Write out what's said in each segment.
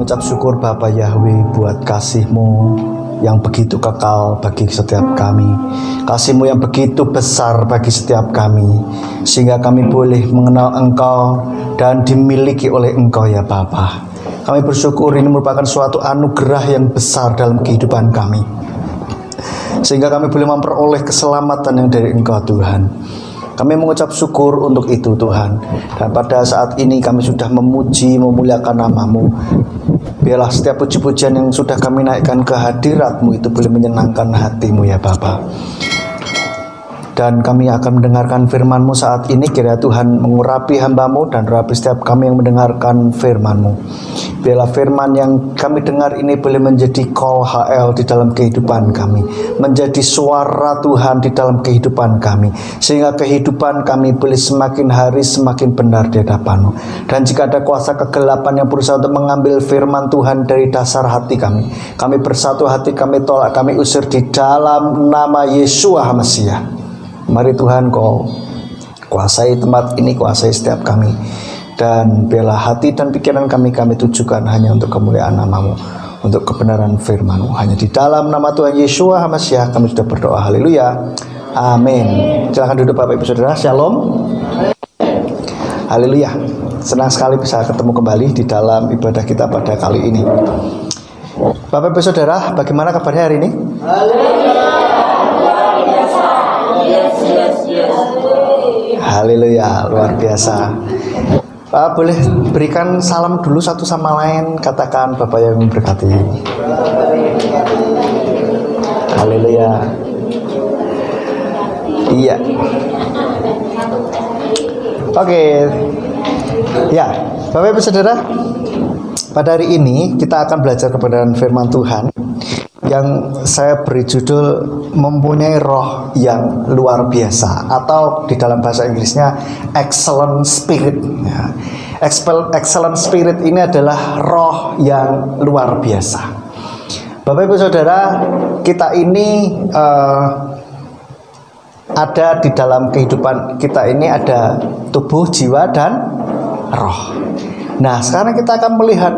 mengucap syukur Bapa Yahweh buat kasih-Mu yang begitu kekal bagi setiap kami, kasih-Mu yang begitu besar bagi setiap kami, sehingga kami boleh mengenal Engkau dan dimiliki oleh Engkau ya Bapa. Kami bersyukur ini merupakan suatu anugerah yang besar dalam kehidupan kami, sehingga kami boleh memperoleh keselamatan yang dari Engkau Tuhan. Kami mengucap syukur untuk itu Tuhan. Dan pada saat ini kami sudah memuji, memuliakan nama-Mu. Biarlah setiap puji-pujian yang sudah kami naikkan ke hadirat-Mu itu boleh menyenangkan hati-Mu ya Bapa. Dan kami akan mendengarkan firman-Mu saat ini. Kiranya Tuhan mengurapi hamba-Mu dan urapi setiap kami yang mendengarkan firman-Mu. Biarlah firman yang kami dengar ini boleh menjadi call HL di dalam kehidupan kami, menjadi suara Tuhan di dalam kehidupan kami, sehingga kehidupan kami boleh semakin hari semakin benar di hadapan-Mu. Dan jika ada kuasa kegelapan yang berusaha untuk mengambil firman Tuhan dari dasar hati kami bersatu hati, kami tolak, kami usir di dalam nama Yeshua HaMasiah. Mari Tuhan Kau kuasai tempat ini, kuasai setiap kami. Dan biarlah hati dan pikiran kami tujukan hanya untuk kemuliaan nama-Mu, untuk kebenaran firman-Mu. Hanya di dalam nama Tuhan Yeshua HaMasiah kami sudah berdoa. Haleluya. Amin. Silakan duduk Bapak Ibu Saudara. Shalom. Haleluya. Senang sekali bisa ketemu kembali di dalam ibadah kita pada kali ini. Bapak Ibu Saudara, bagaimana kabarnya hari ini? Haleluya. Luar biasa. Yes. Haleluya, luar biasa. Boleh berikan salam dulu satu sama lain, katakan Bapak yang memberkati. Haleluya. Iya. Oke. Ya, Bapak Ibu Saudara, pada hari ini kita akan belajar kebenaran firman Tuhan yang saya beri judul mempunyai roh yang luar biasa, atau di dalam bahasa Inggrisnya excellent spirit ya. Excellent spirit ini adalah roh yang luar biasa. Bapak Ibu Saudara, kita ini ada di dalam kehidupan kita ini ada tubuh, jiwa, dan roh. Nah, sekarang kita akan melihat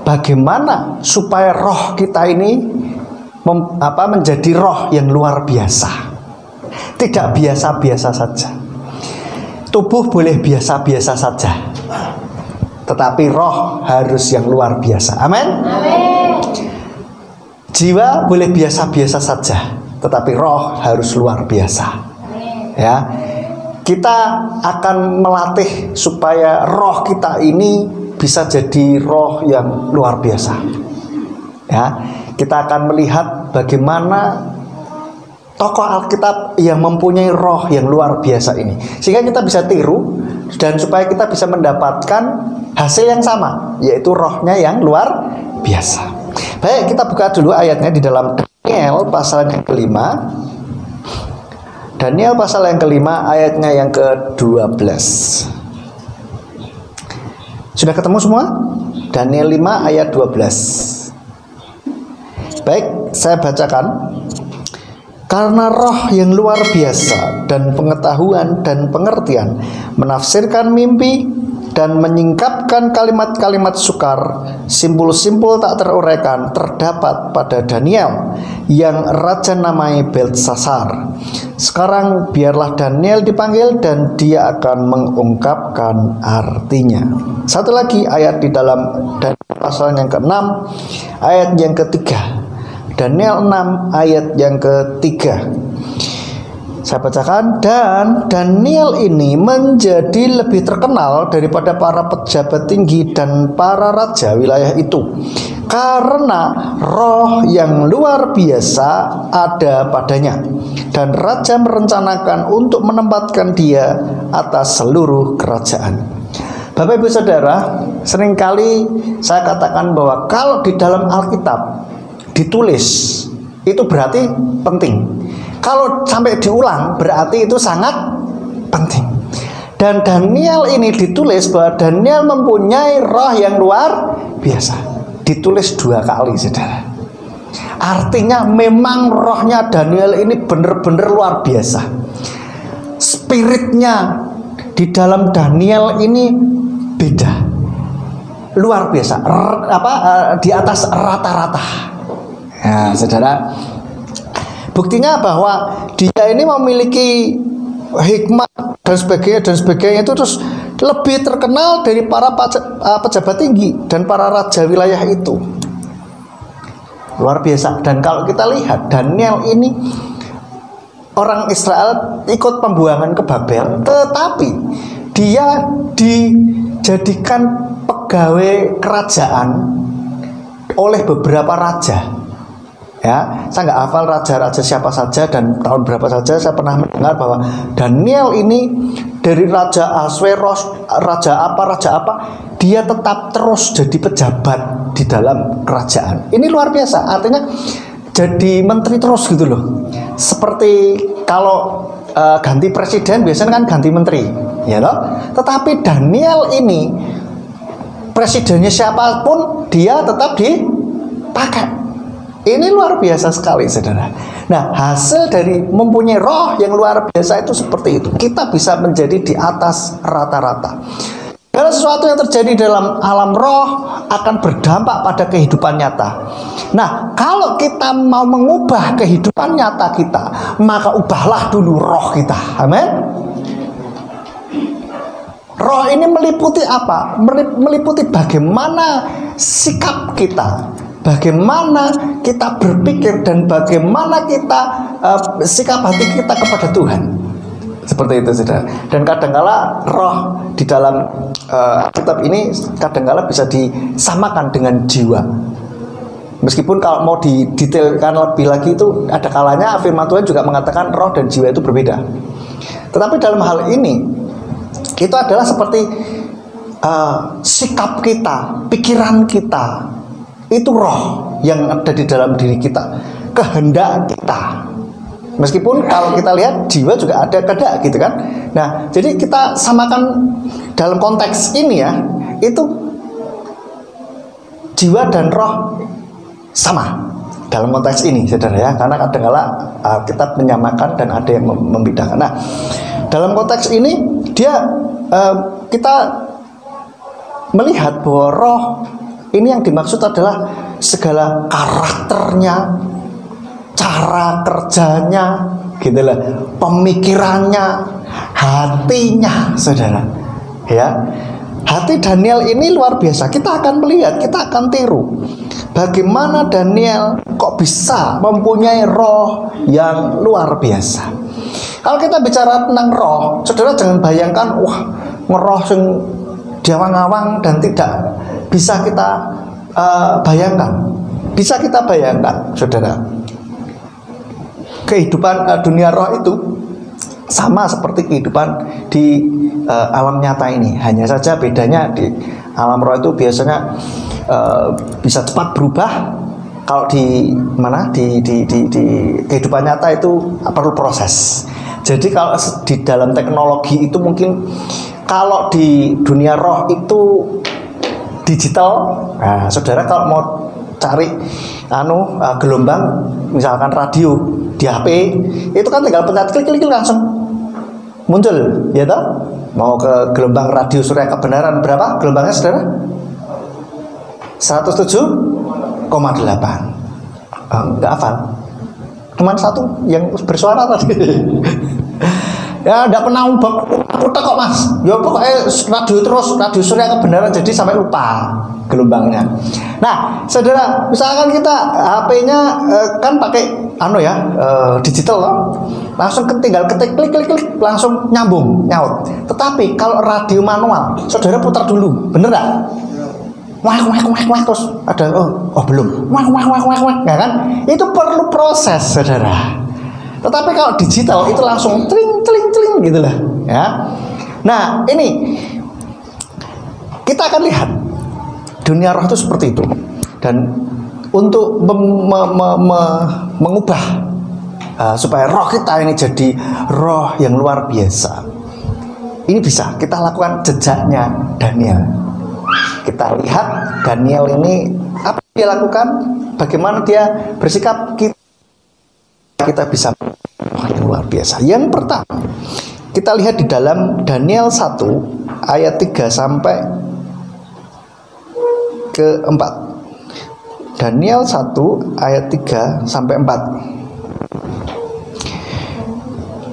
bagaimana supaya roh kita ini menjadi roh yang luar biasa. Tidak biasa-biasa saja. Tubuh boleh biasa-biasa saja, tetapi roh harus yang luar biasa. Amin. Jiwa boleh biasa-biasa saja, tetapi roh harus luar biasa. Ya. Kita akan melatih supaya roh kita ini bisa jadi roh yang luar biasa. Ya. Kita akan melihat bagaimana tokoh Alkitab yang mempunyai roh yang luar biasa ini, sehingga kita bisa tiru dan supaya kita bisa mendapatkan hasil yang sama, yaitu rohnya yang luar biasa. Baik, kita buka dulu ayatnya di dalam Daniel pasal yang kelima. Daniel pasal yang kelima ayatnya yang ke-12. Sudah ketemu semua? Daniel 5 ayat 12. Baik, saya bacakan. Karena roh yang luar biasa dan pengetahuan dan pengertian, menafsirkan mimpi dan menyingkapkan kalimat-kalimat sukar, simpul-simpul tak teruraikan terdapat pada Daniel yang raja namai Beltsasar. Sekarang biarlah Daniel dipanggil dan dia akan mengungkapkan artinya. Satu lagi ayat di dalam Daniel pasal yang ke-6 ayat yang ketiga. Daniel 6 ayat yang ketiga. Saya bacakan. Dan Daniel ini menjadi lebih terkenal daripada para pejabat tinggi dan para raja wilayah itu, karena roh yang luar biasa ada padanya, dan raja merencanakan untuk menempatkan dia atas seluruh kerajaan. Bapak Ibu Saudara, seringkali saya katakan bahwa kalau di dalam Alkitab ditulis itu berarti penting. Kalau sampai diulang berarti itu sangat penting. Dan Daniel ini ditulis bahwa Daniel mempunyai roh yang luar biasa. Ditulis 2 kali, saudara. Artinya memang rohnya Daniel ini benar-benar luar biasa. Spiritnya di dalam Daniel ini beda. luar biasa, di atas rata-rata. Ya, saudara, buktinya bahwa dia ini memiliki hikmat dan sebagainya itu terus lebih terkenal dari para pejabat tinggi dan para raja wilayah itu. Luar biasa. Dan kalau kita lihat Daniel ini, orang Israel ikut pembuangan ke Babel, tetapi dia dijadikan pegawai kerajaan oleh beberapa raja. Ya, saya nggak hafal raja-raja siapa saja dan tahun berapa saja. Saya pernah mendengar bahwa Daniel ini dari Raja Ahasveros, raja apa, dia tetap terus jadi pejabat di dalam kerajaan. Ini luar biasa, artinya jadi menteri terus gitu loh. Seperti kalau ganti presiden biasanya kan ganti menteri, ya loh. Tetapi Daniel ini presidennya siapapun dia tetap dipakai. Ini luar biasa sekali, saudara. Nah, hasil dari mempunyai roh yang luar biasa itu seperti itu. Kita bisa menjadi di atas rata-rata. Karena sesuatu yang terjadi dalam alam roh akan berdampak pada kehidupan nyata. Nah, kalau kita mau mengubah kehidupan nyata kita, maka ubahlah dulu roh kita. Amin. Roh ini meliputi apa? Meliputi bagaimana sikap kita, bagaimana kita berpikir, dan bagaimana kita sikap hati kita kepada Tuhan. Seperti itu, saudara. Dan kadangkala roh di dalam kitab ini kadangkala bisa disamakan dengan jiwa. Meskipun kalau mau didetailkan lebih lagi itu ada kalanya firman Tuhan juga mengatakan roh dan jiwa itu berbeda. Tetapi dalam hal ini itu adalah seperti sikap kita, pikiran kita. Itu roh yang ada di dalam diri kita, kehendak kita. Meskipun kalau kita lihat jiwa juga ada kehendak gitu kan. Nah, jadi kita samakan dalam konteks ini ya, itu jiwa dan roh sama dalam konteks ini, saudara ya. Karena kadang-kala kita menyamakan dan ada yang membedakan. Nah, dalam konteks ini dia kita melihat bahwa roh ini yang dimaksud adalah segala karakternya, cara kerjanya, gitu lah, pemikirannya, hatinya, saudara. Ya, hati Daniel ini luar biasa. Kita akan melihat, kita akan tiru bagaimana Daniel kok bisa mempunyai roh yang luar biasa. Kalau kita bicara tentang roh, saudara jangan bayangkan, wah, ngeroh sing diawang-awang dan tidak bisa kita bayangkan. Bisa kita bayangkan, saudara. Kehidupan dunia roh itu sama seperti kehidupan di alam nyata ini. Hanya saja bedanya di alam roh itu biasanya bisa cepat berubah. Kalau di kehidupan nyata itu perlu proses. Jadi kalau di dalam teknologi itu mungkin, kalau di dunia roh itu digital. Nah, saudara kalau mau cari gelombang, misalkan radio di HP, itu kan tinggal pencet klik langsung muncul, ya toh? Mau ke gelombang radio Surya Kebenaran berapa gelombangnya, saudara? 107,8. Enggak hafal. Cuman satu yang bersuara tadi. Ya, enggak pernah utak kok, Mas. Ya pokoknya radio Surya Kebenaran, jadi sampai lupa gelombangnya. Nah, saudara, misalkan kita HP-nya kan pakai digital loh. Langsung tinggal ketik klik langsung nyambung nyaut. Tetapi kalau radio manual, saudara putar dulu, bener nggak? Wah terus ada belum. Wah, ya kan? Itu perlu proses, saudara. Tetapi kalau digital itu langsung tling gitu lah, ya. Nah, ini kita akan lihat dunia roh itu seperti itu. Dan untuk mengubah supaya roh kita ini jadi roh yang luar biasa, ini bisa kita lakukan jejaknya Daniel. Kita lihat Daniel ini apa dia lakukan, bagaimana dia bersikap, kita bisa yang luar biasa. Yang pertama, kita lihat di dalam Daniel 1 ayat 3 sampai keempat. Daniel 1 ayat 3 sampai 4.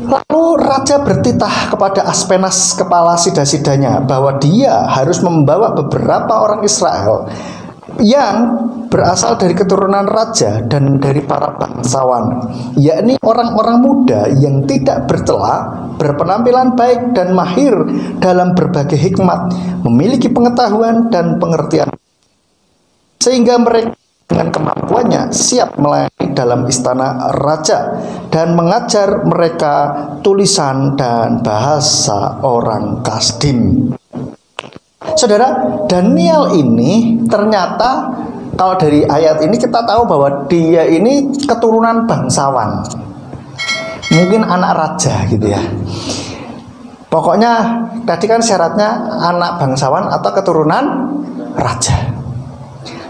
Lalu raja bertitah kepada Aspenas, kepala sida-sidanya, bahwa dia harus membawa beberapa orang Israel yang berasal dari keturunan raja dan dari para bangsawan, yakni orang-orang muda yang tidak bercela, berpenampilan baik dan mahir dalam berbagai hikmat, memiliki pengetahuan dan pengertian, sehingga mereka dengan kemampuannya siap melayani dalam istana raja dan mengajar mereka tulisan dan bahasa orang Kasdim. Saudara, Daniel ini ternyata, kalau dari ayat ini kita tahu bahwa dia ini keturunan bangsawan, mungkin anak raja gitu ya. Pokoknya tadi kan syaratnya anak bangsawan atau keturunan raja.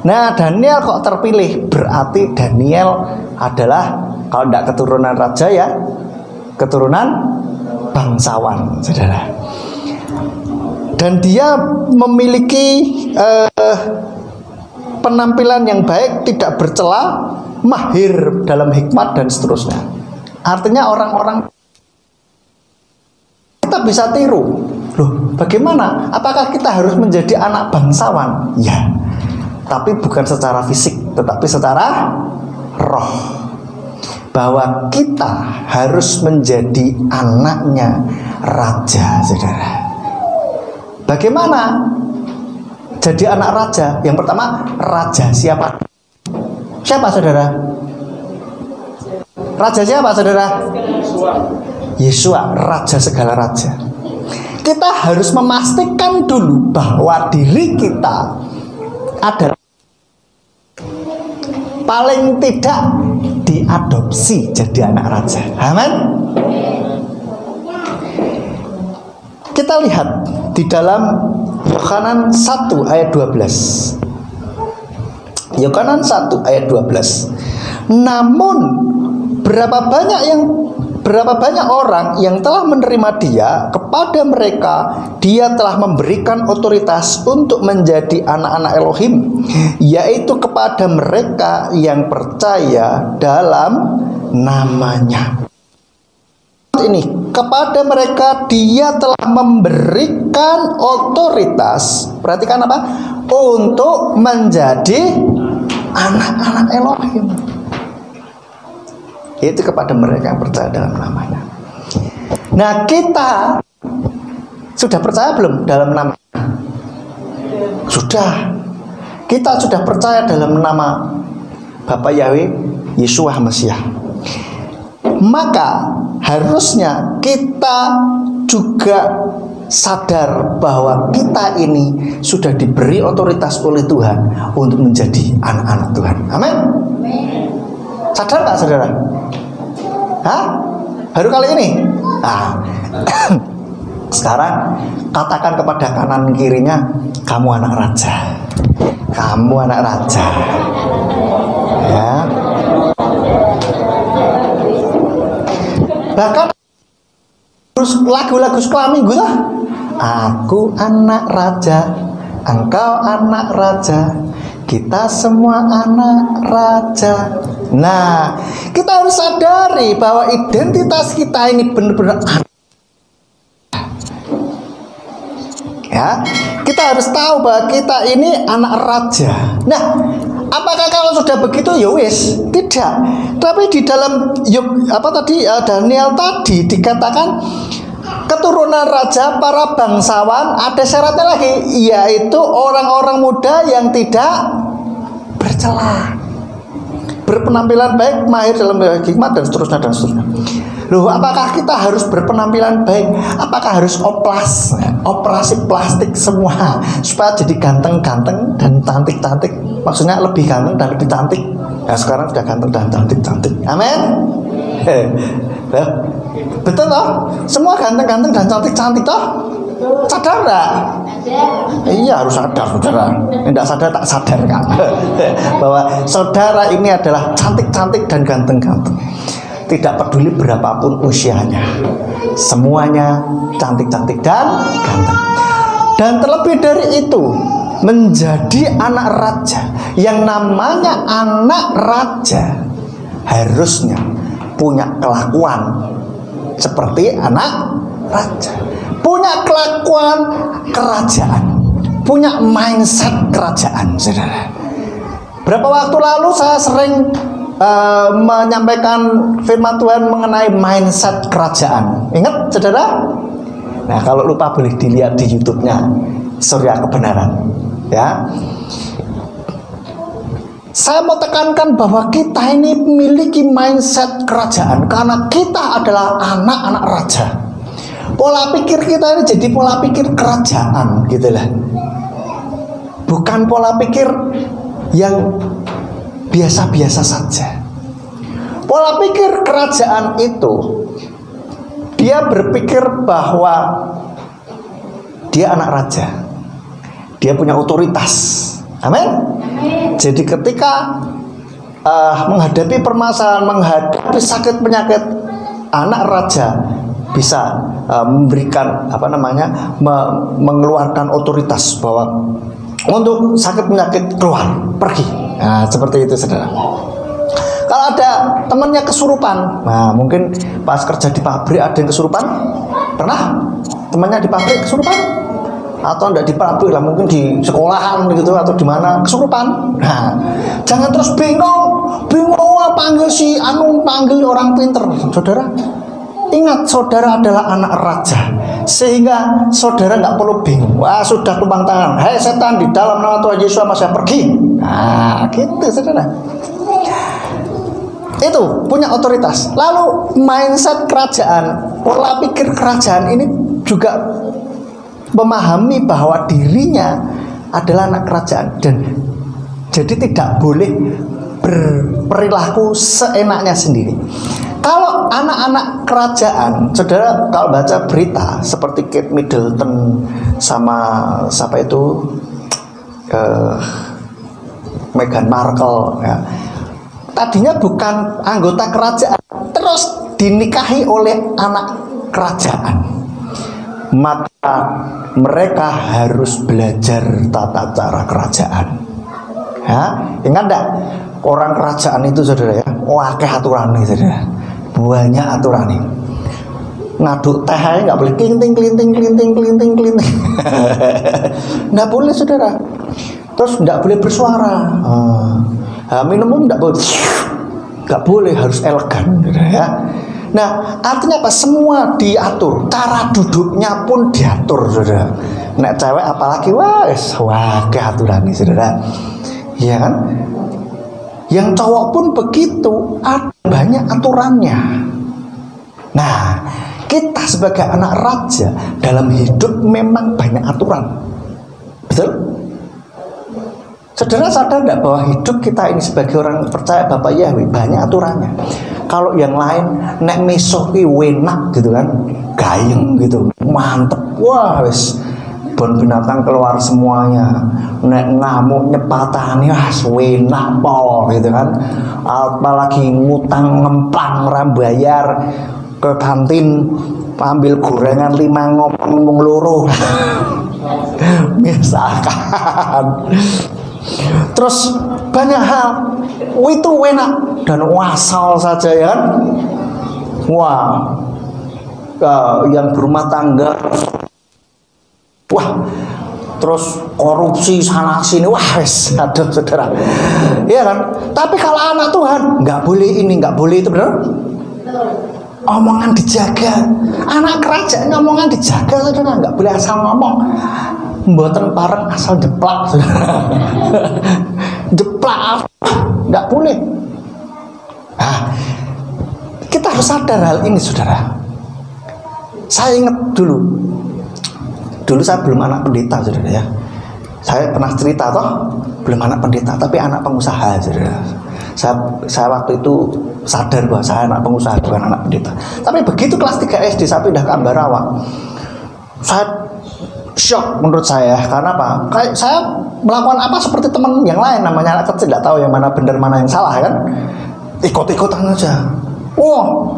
Nah, Daniel kok terpilih, berarti Daniel adalah, kalau tidak keturunan raja ya, keturunan bangsawan, saudara. Dan dia memiliki penampilan yang baik, tidak bercela, mahir dalam hikmat dan seterusnya. Artinya orang-orang kita bisa tiru. Loh, bagaimana? Apakah kita harus menjadi anak bangsawan? Ya. Tapi bukan secara fisik, tetapi secara roh. Bahwa kita harus menjadi anaknya raja, saudara. Bagaimana jadi anak raja? Yang pertama, raja siapa? Siapa, saudara? Raja siapa, saudara? Yesua, raja segala raja. Kita harus memastikan dulu bahwa diri kita adalah paling tidak diadopsi jadi anak raja. Amin. Kita lihat di dalam Yohanan 1 ayat 12. Yohanan 1 ayat 12. Namun berapa banyak orang yang telah menerima dia, kepada mereka dia telah memberikan otoritas untuk menjadi anak-anak Elohim, yaitu kepada mereka yang percaya dalam namanya. Ini kepada mereka dia telah memberikan otoritas, perhatikan apa? Untuk menjadi anak-anak Elohim. Itu kepada mereka yang percaya dalam namanya. Nah, kita sudah percaya belum dalam nama? Sudah. Kita sudah percaya dalam nama Bapa Yahweh Yeshua Mesias. Maka harusnya kita juga sadar bahwa kita ini sudah diberi otoritas oleh Tuhan untuk menjadi anak-anak Tuhan. Amin. Sadar nggak, saudara? Hah? Baru kali ini? Nah, sekarang katakan kepada kanan kirinya, kamu anak raja. Kamu anak raja. Ya. Bahkan lagu-lagu sekolah minggu lah. Aku anak raja, engkau anak raja, kita semua anak raja. Nah, kita harus sadari bahwa identitas kita ini benar-benar anak. Ya, kita harus tahu bahwa kita ini anak raja. Nah, apakah kalau sudah begitu ya wis? Tidak. Tapi di dalam Daniel tadi dikatakan keturunan raja, para bangsawan, ada syaratnya lagi, yaitu orang-orang muda yang tidak bercela, berpenampilan baik, mahir dalam hikmat dan seterusnya dan seterusnya. Loh, apakah kita harus berpenampilan baik? Apakah harus operasi plastik semua supaya jadi ganteng-ganteng dan cantik-cantik? Maksudnya lebih ganteng dan lebih cantik. Ya, sekarang sudah ganteng dan cantik-cantik. Amin. Betul toh? Semua ganteng-ganteng dan cantik-cantik toh? Sadar enggak? Iya, harus sadar, saudara. Tidak sadar tak sadar kan? Bahwa saudara ini adalah cantik-cantik dan ganteng-ganteng. Tidak peduli berapapun usianya, semuanya cantik-cantik dan ganteng. Dan terlebih dari itu, menjadi anak raja. Yang namanya anak raja harusnya punya kelakuan seperti anak raja, punya kelakuan kerajaan, punya mindset kerajaan, saudara. Berapa waktu lalu saya sering menyampaikan firman Tuhan mengenai mindset kerajaan. Ingat, saudara? Nah, kalau lupa boleh dilihat di YouTube-nya Surya Kebenaran, ya. Saya mau tekankan bahwa kita ini memiliki mindset kerajaan karena kita adalah anak-anak raja. Pola pikir kita ini jadi pola pikir kerajaan, gitu lah. Bukan pola pikir yang biasa-biasa saja. Pola pikir kerajaan itu, dia berpikir bahwa dia anak raja, dia punya otoritas. Amin. Jadi ketika menghadapi permasalahan, menghadapi sakit penyakit, anak raja bisa memberikan mengeluarkan otoritas bahwa untuk sakit penyakit keluar, pergi. Nah, seperti itu, saudara. Kalau ada temannya kesurupan, nah mungkin pas kerja di pabrik ada yang kesurupan, pernah temannya di pabrik kesurupan? Atau enggak di pabrik lah, mungkin di sekolahan gitu atau di mana kesurupan. Nah, jangan terus bingung panggil si panggil orang pinter. Saudara, ingat saudara adalah anak raja, sehingga saudara nggak perlu bingung. Wah, sudah tumpang tangan. Hei setan, di dalam nama Tuhan Yesus saya pergi. Nah, gitu, saudara. Itu punya otoritas. Lalu mindset kerajaan, pola pikir kerajaan ini juga memahami bahwa dirinya adalah anak kerajaan dan jadi tidak boleh berperilaku seenaknya sendiri. Kalau anak-anak kerajaan, saudara kalau baca berita seperti Kate Middleton sama siapa itu Meghan Markle, ya, tadinya bukan anggota kerajaan, terus dinikahi oleh anak kerajaan, maka mereka harus belajar tata cara kerajaan. Ya, ingat enggak? Orang kerajaan itu, saudara, ya, wakeh aturan nih, saudara. Banyak aturan nih. Ngaduk teh aja nggak boleh klinting. Nggak boleh, saudara. Terus nggak boleh bersuara. Minum nggak boleh, harus elegan, saudara, ya. Nah, artinya apa? Semua diatur, cara duduknya pun diatur, saudara. Nek cewek apalagi, wah keaturan nih, saudara. Iya kan? Yang cowok pun begitu, ada banyak aturannya. Nah, kita sebagai anak raja dalam hidup memang banyak aturan. Betul? Saudara sadar tidak bahwa hidup kita ini sebagai orang percaya Bapak Yahweh banyak aturannya. Kalau yang lain nek meso ki wenak gitu kan, gayeng gitu, mantep, wah wis bon binatang keluar semuanya. Nek ngamuk nyepatani wah wenak pol gitu kan. Apalagi ngutang ngemplang ora bayar ke kantin ambil gorengan 5 ngomong loro. Misalkan. Terus banyak hal itu enak dan wasal saja, ya kan? Wah, yang berumah tangga, wah, terus korupsi sana sini, wah, aduh, saudara, ya kan? Tapi kalau anak Tuhan nggak boleh ini, nggak boleh itu, benar? Omongan dijaga, anak kerajaan omongan dijaga, saudara, nggak boleh asal ngomong. Mboten pareng asal jeplak, saudara. Jeplak nggak boleh. Nah, kita harus sadar hal ini, saudara. Saya ingat dulu saya belum anak pendeta, saudara, ya. Saya pernah cerita toh, belum anak pendeta tapi anak pengusaha, saudara. Saya waktu itu sadar bahwa saya anak pengusaha bukan anak pendeta. Tapi begitu kelas 3 SD saya pindah ke Ambarawa, saya shock menurut saya. Karena apa? Kayak saya melakukan apa seperti teman yang lain, namanya anak kecil, tidak tahu yang mana benar mana yang salah, kan? Ikut-ikutan aja. Wah,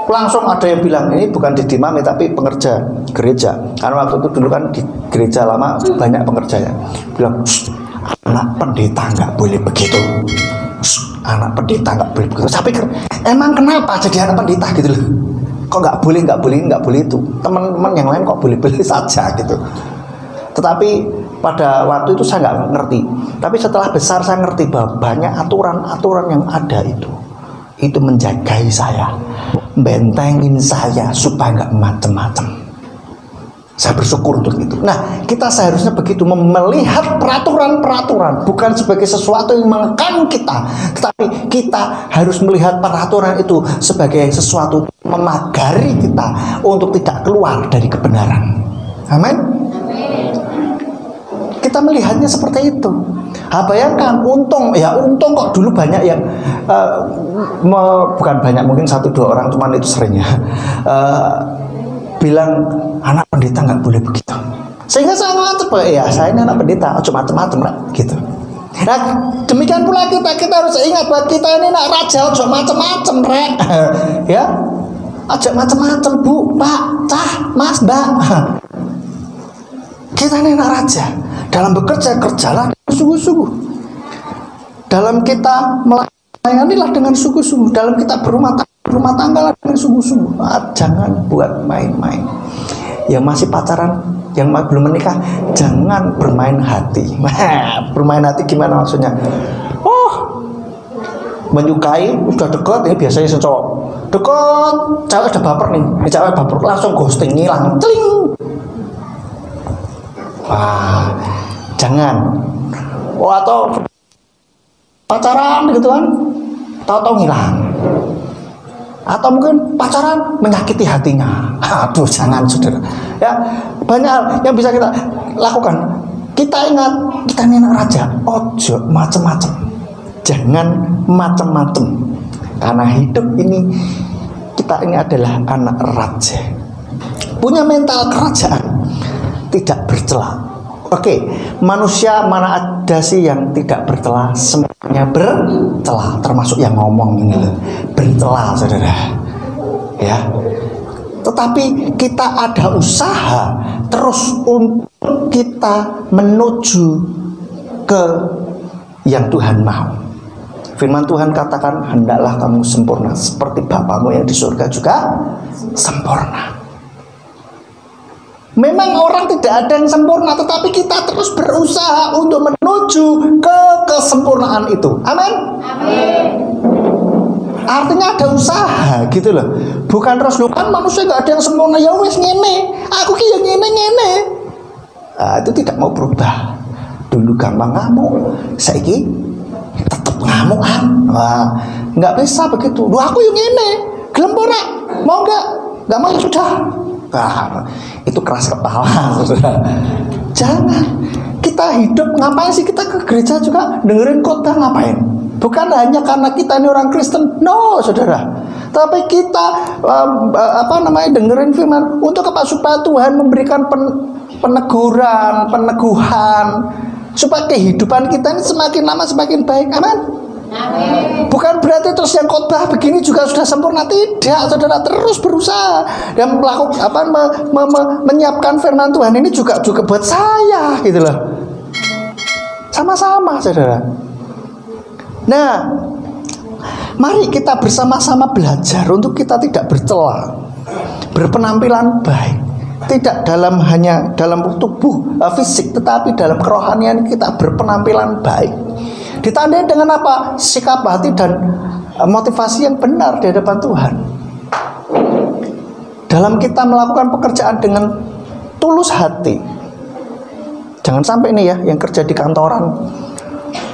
langsung ada yang bilang ini bukan Didi Mami tapi pengerja gereja. Karena waktu itu dulu kan di gereja lama banyak pengerjanya. Bilang, anak pendeta nggak boleh begitu. Anak pendeta nggak boleh begitu. Saya pikir emang kenapa jadi anak pendeta gitu loh? Kok nggak boleh itu? Teman-teman yang lain kok boleh saja gitu. Tetapi pada waktu itu saya nggak ngerti. Tapi setelah besar saya ngerti bahwa banyak aturan-aturan yang ada itu menjagai saya, bentengin saya supaya nggak macem-macem. Saya bersyukur untuk itu. Nah, kita seharusnya begitu melihat peraturan-peraturan bukan sebagai sesuatu yang mengekang kita, tetapi kita harus melihat peraturan itu sebagai sesuatu memagari kita untuk tidak keluar dari kebenaran. Amin. Kita melihatnya seperti itu. Bayangkan, untung kok dulu banyak yang bukan banyak, mungkin 1-2 orang, cuman itu seringnya bilang anak pendeta nggak boleh begitu. Sehingga saya ngantuk, ya saya ini anak pendeta, macam-macam lah gitu. Nah, demikian pula kita harus ingat bahwa kita ini anak raja, macam-macam rek. Ya, aja macam-macam Bu, Pak, Cah, Mas, Mbak. Kita ini anak raja. Dalam bekerja, kerjalah sungguh-sungguh. Dalam kita melayanilah dengan sungguh-sungguh. Dalam kita berumah tanggalah dengan sungguh-sungguh. Jangan buat main-main. Yang masih pacaran, yang belum menikah, jangan bermain hati. Bermain hati gimana maksudnya? Menyukai, udah deket, ini biasanya cowok deket, cewek udah baper nih, cewek baper langsung ghosting, ngilang, celing. Wah, jangan. Atau pacaran gitu kan, tahu-tahu ngilang. Atau mungkin pacaran menyakiti hatinya. Aduh, jangan saudara. Ya, banyak hal yang bisa kita lakukan. Kita ingat, kita ini anak raja. Ojo macem-macem. Jangan macem-macem. Karena hidup ini, kita ini adalah anak raja. Punya mental kerajaan. Tidak bercela. Oke, manusia mana ada sih yang tidak bercela? Semuanya bercela, termasuk yang ngomong ini loh, bercela saudara. Ya. Tetapi kita ada usaha terus untuk kita menuju ke yang Tuhan mau. Firman Tuhan katakan, hendaklah kamu sempurna seperti Bapamu yang di surga juga sempurna. Memang orang tidak ada yang sempurna, tetapi kita terus berusaha untuk menuju ke kesempurnaan itu. Amin. Amin. Artinya ada usaha gitu loh. Bukan terus loh kan manusia nggak ada yang sempurna, ya wes ngene, aku ki yang ngene. Itu tidak mau berubah. Dulu gampang ngamuk, saiki tetap ngamukan. Nggak bisa begitu. Loh aku yang ngene, gelem ora? Mau nggak? Nggak mau ya sudah. Itu keras kepala saudara. Jangan. Kita hidup ngapain sih? Kita ke gereja juga dengerin khotbah ngapain? Bukan hanya karena kita ini orang Kristen, no saudara. Tapi kita dengerin firman untuk apa? Supaya Tuhan memberikan peneguran, peneguhan, supaya kehidupan kita ini semakin lama semakin baik. Amin. Amin. Bukan berarti terus yang khotbah begini juga sudah sempurna, tidak saudara. Terus berusaha dan melakukan menyiapkan firman Tuhan ini juga buat saya gitu loh, sama-sama saudara. Nah, mari kita bersama-sama belajar untuk kita tidak bercela, berpenampilan baik, tidak hanya dalam tubuh fisik, tetapi dalam kerohanian kita berpenampilan baik. Ditandai dengan apa? Sikap hati dan motivasi yang benar di hadapan Tuhan. Dalam kita melakukan pekerjaan dengan tulus hati. Jangan sampai ini ya, yang kerja di kantoran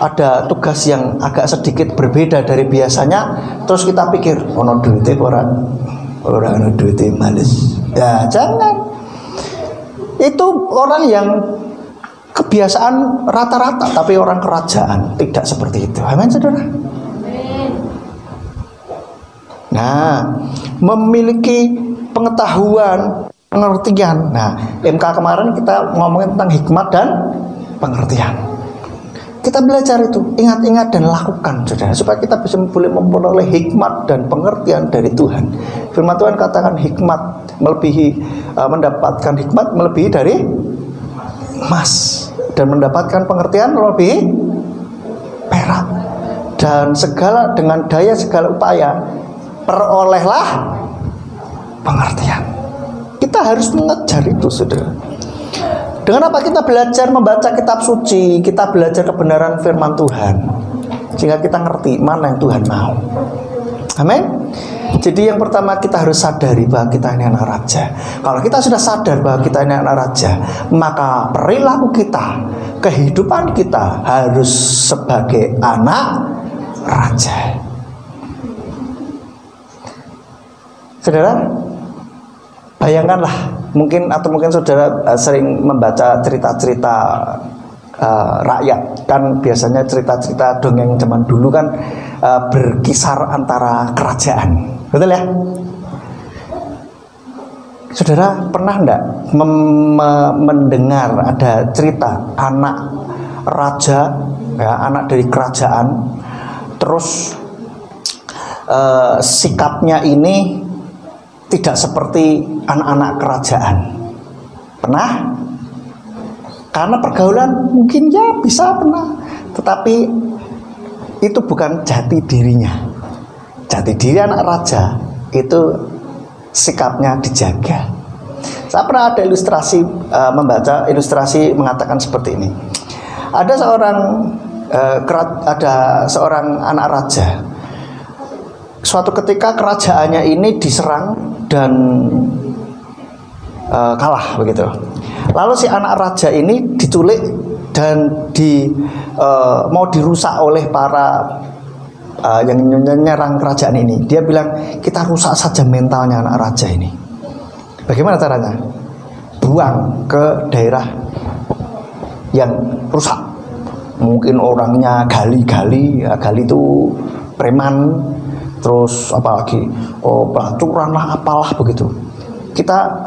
ada tugas yang agak sedikit berbeda dari biasanya, terus kita pikir, ono duitnya orang ono duitnya males. Ya jangan. Itu orang yang kebiasaan rata-rata, tapi orang kerajaan tidak seperti itu. Amin saudara. Nah, memiliki pengetahuan, pengertian. Nah, MK kemarin kita ngomongin tentang hikmat dan pengertian. Kita belajar itu, ingat-ingat dan lakukan, saudara, supaya kita bisa boleh memperoleh hikmat dan pengertian dari Tuhan. Firman Tuhan katakan hikmat melebihi, mendapatkan hikmat melebihi dari emas, dan mendapatkan pengertian melebihi perak. Dan segala dengan daya segala upaya perolehlah pengertian. Kita harus mengejar itu, saudara. Dengan apa kita belajar membaca kitab suci, kita belajar kebenaran firman Tuhan, sehingga kita ngerti mana yang Tuhan mau. Amin. Jadi yang pertama kita harus sadari bahwa kita ini anak raja. Kalau kita sudah sadar bahwa kita ini anak raja, maka perilaku kita, kehidupan kita harus sebagai anak raja. Saudara, bayangkanlah, mungkin saudara sering membaca cerita-cerita rakyat, kan biasanya cerita-cerita dongeng zaman dulu kan berkisar antara kerajaan, betul ya? Saudara pernah enggak mendengar ada cerita anak raja, ya, anak dari kerajaan, terus sikapnya ini tidak seperti anak-anak kerajaan? Pernah? Karena pergaulan mungkin ya bisa pernah, tetapi itu bukan jati dirinya. Jati diri anak raja itu sikapnya dijaga. Saya pernah ada ilustrasi, membaca ilustrasi mengatakan seperti ini. Ada seorang anak raja. Suatu ketika kerajaannya ini diserang dan kalah begitu. Lalu si anak raja ini diculik dan mau dirusak oleh para yang menyerang kerajaan ini. Dia bilang, kita rusak saja mentalnya anak raja ini. Bagaimana caranya? Buang ke daerah yang rusak. Mungkin orangnya gali itu preman, terus apalagi pelacuran lah, apalah begitu. Kita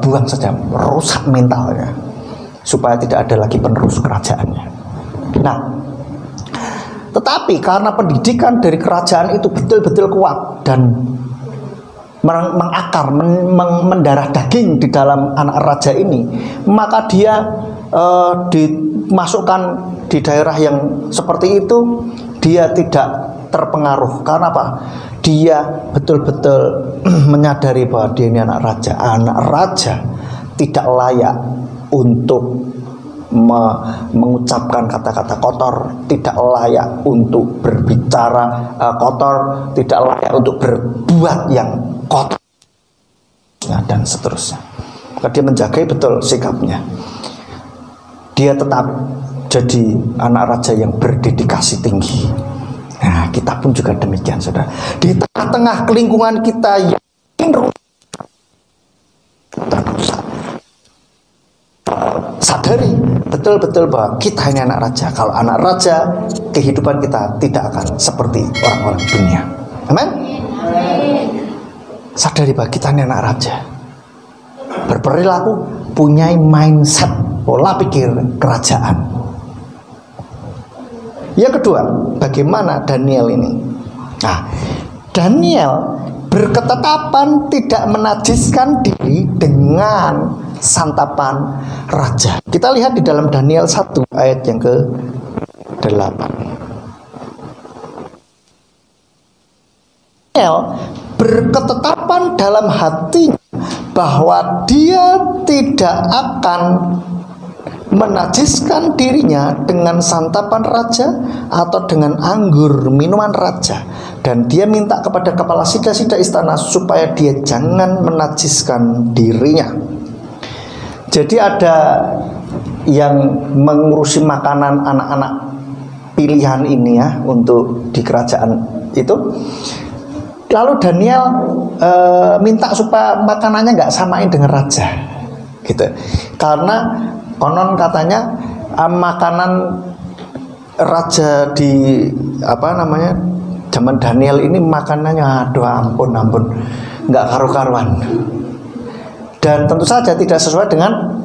buang saja, rusak mentalnya, supaya tidak ada lagi penerus kerajaannya. Nah, tetapi karena pendidikan dari kerajaan itu betul-betul kuat dan mengakar, mendarah daging di dalam anak raja ini, maka dia dimasukkan di daerah yang seperti itu, dia tidak terpengaruh. Karena apa? Dia betul-betul menyadari bahwa dia ini anak raja. Anak raja tidak layak untuk mengucapkan kata-kata kotor, tidak layak untuk berbicara kotor, tidak layak untuk berbuat yang kotor, dan seterusnya. Maka dia menjaga betul sikapnya. Dia tetap jadi anak raja yang berdedikasi tinggi. Nah, kita pun juga demikian, saudara. Di tengah-tengah lingkungan kita yang terrusak, sadari betul-betul bahwa kita ini anak raja. Kalau anak raja, kehidupan kita tidak akan seperti orang-orang dunia. Amin? Sadari bahwa kita ini anak raja. Berperilaku, punya mindset, pola pikir kerajaan. Yang kedua, bagaimana Daniel ini? Nah, Daniel berketetapan tidak menajiskan diri dengan santapan raja. Kita lihat di dalam Daniel 1 ayat yang ke-8. Daniel berketetapan dalam hatinya bahwa dia tidak akan menajiskan dirinya dengan santapan raja atau dengan anggur minuman raja, dan dia minta kepada kepala sida-sida istana supaya dia jangan menajiskan dirinya. Jadi ada yang mengurusi makanan anak-anak pilihan ini ya, untuk di kerajaan itu. Lalu Daniel minta supaya makanannya nggak samain dengan raja, gitu. Karena konon katanya makanan raja di zaman Daniel ini makanannya, aduh ampun nggak karu-karuan, dan tentu saja tidak sesuai dengan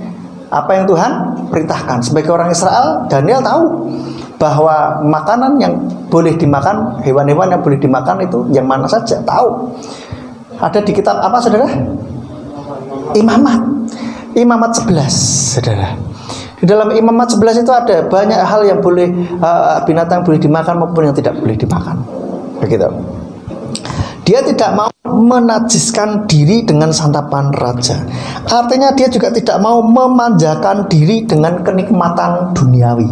apa yang Tuhan perintahkan. Sebagai orang Israel, Daniel tahu bahwa makanan yang boleh dimakan, hewan-hewan yang boleh dimakan itu yang mana saja, tahu. Ada di kitab apa, saudara? Imamat 11, saudara. Di dalam Imamat 11 itu ada banyak hal yang boleh, binatang boleh dimakan maupun yang tidak boleh dimakan. Begitu. Dia tidak mau menajiskan diri dengan santapan raja. Artinya dia juga tidak mau memanjakan diri dengan kenikmatan duniawi.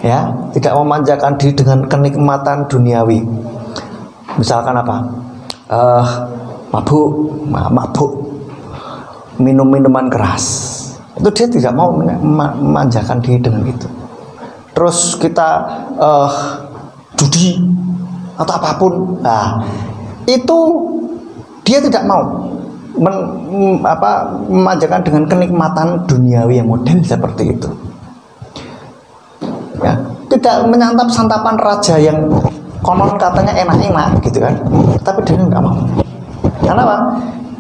Ya, tidak memanjakan diri dengan kenikmatan duniawi. Misalkan apa? Mabuk, minum minuman keras. Itu dia tidak mau memanjakan diri dengan itu. Terus kita judi atau apapun, nah, itu dia tidak mau memanjakan dengan kenikmatan duniawi yang model seperti itu. Ya, tidak menyantap santapan raja yang konon katanya enak-enak gitu kan, tapi Daniel nggak mau. Karena apa?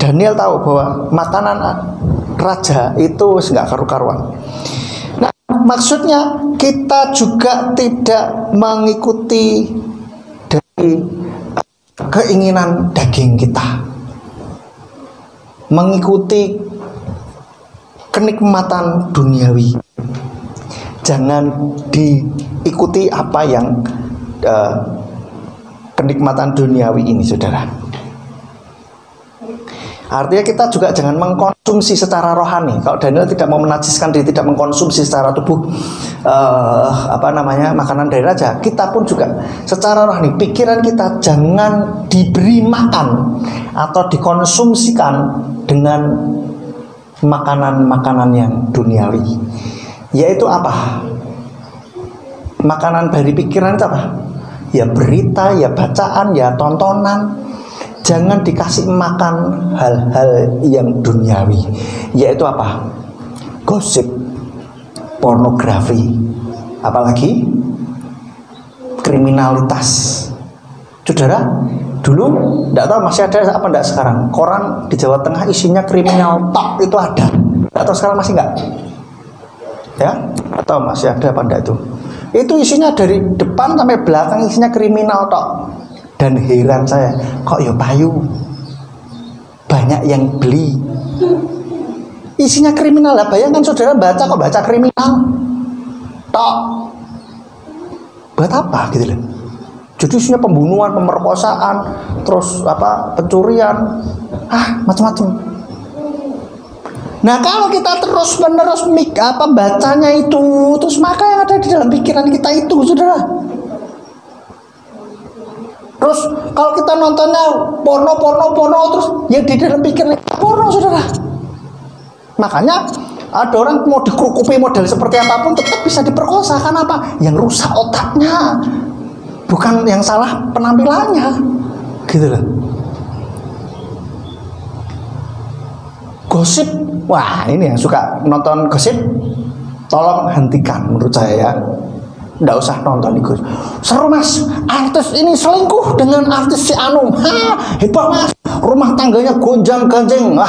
Daniel tahu bahwa makanan raja itu nggak karu-karuan. Nah, maksudnya kita juga tidak mengikuti dari keinginan daging kita, mengikuti kenikmatan duniawi. Jangan diikuti apa yang kenikmatan duniawi ini, saudara. Artinya kita juga jangan mengkonsumsi secara rohani. Kalau Daniel tidak mau menajiskan diri, tidak mengkonsumsi secara tubuh makanan dari raja, kita pun juga secara rohani, pikiran kita jangan diberi makan atau dikonsumsikan dengan makanan-makanan yang duniawi. Yaitu apa? Makanan dari pikiran itu apa? Ya berita, ya bacaan, ya tontonan. Jangan dikasih makan hal-hal yang duniawi. Yaitu apa? Gosip, pornografi, apalagi kriminalitas. Saudara, dulu tidak tahu masih ada apa enggak sekarang, koran di Jawa Tengah isinya kriminal tok itu ada. Tidak tahu sekarang masih enggak? Ya, atau masih ada apa enggak itu? Itu isinya dari depan sampai belakang isinya kriminal tok. Dan heran saya, kok ya payu, banyak yang beli. Isinya kriminal lah. Bayangkan saudara baca kriminal tok. Buat apa gitu loh? Jadi isinya pembunuhan, pemerkosaan, terus pencurian, macam-macam. Nah, kalau kita terus-menerus bacanya itu, terus maka yang ada di dalam pikiran kita itu, saudara. Terus kalau kita nontonnya porno, terus yang di dalam pikiran kita porno, saudara. Makanya ada orang mau dikerukupi model seperti apapun tetap bisa diperkosa. Karena apa? Yang rusak otaknya, bukan yang salah penampilannya, gitu loh. Gosip, wah ini yang suka nonton gosip, tolong hentikan menurut saya ya. Nggak usah nonton itu. Seru mas, artis ini selingkuh dengan artis si Anu. Hebat mas, rumah tangganya gonjang-ganjing.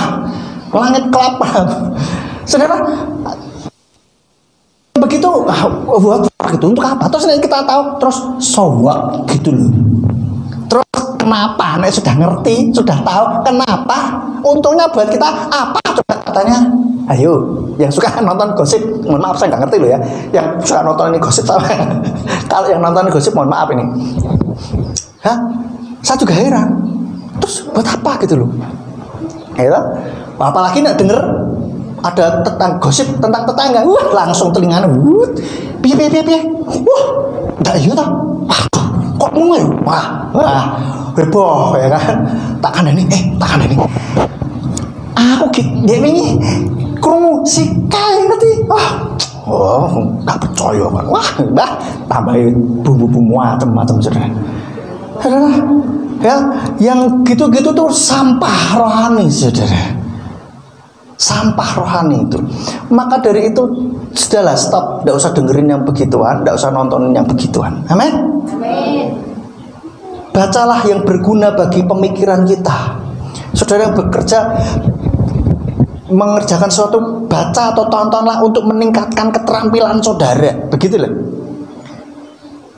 Langit kelapa. Saudara, begitu buat gitu untuk apa? Terus kita tahu terus sowak gitu loh. Terus kenapa? Nek sudah ngerti, sudah tahu kenapa? Untungnya buat kita apa? Coba katanya. Ayo, yang suka nonton gosip, mohon maaf saya nggak ngerti loh ya. Yang suka nonton ini gosip sama. Kalau yang nonton gosip, mohon maaf ini. Saya juga heran. Terus buat apa gitu loh? Ya, apalagi nak denger ada tentang gosip tentang tetangga, langsung telinganya, piye, nggak iya toh, kok mulai, heboh ya kan, tak kandani, aku dia ini krungu si Kai ngerti, nggak percaya kan, tambahin bumbu-bumbu macam-macam saudara. Ya, yang gitu-gitu tuh sampah rohani saudara. Sampah rohani itu. Maka dari itu sudahlah stop, tidak usah dengerin yang begituan, tidak usah nontonin yang begituan. Amin. Bacalah yang berguna bagi pemikiran kita. Saudara yang bekerja mengerjakan sesuatu, baca atau tontonlah untuk meningkatkan keterampilan saudara, begitu loh.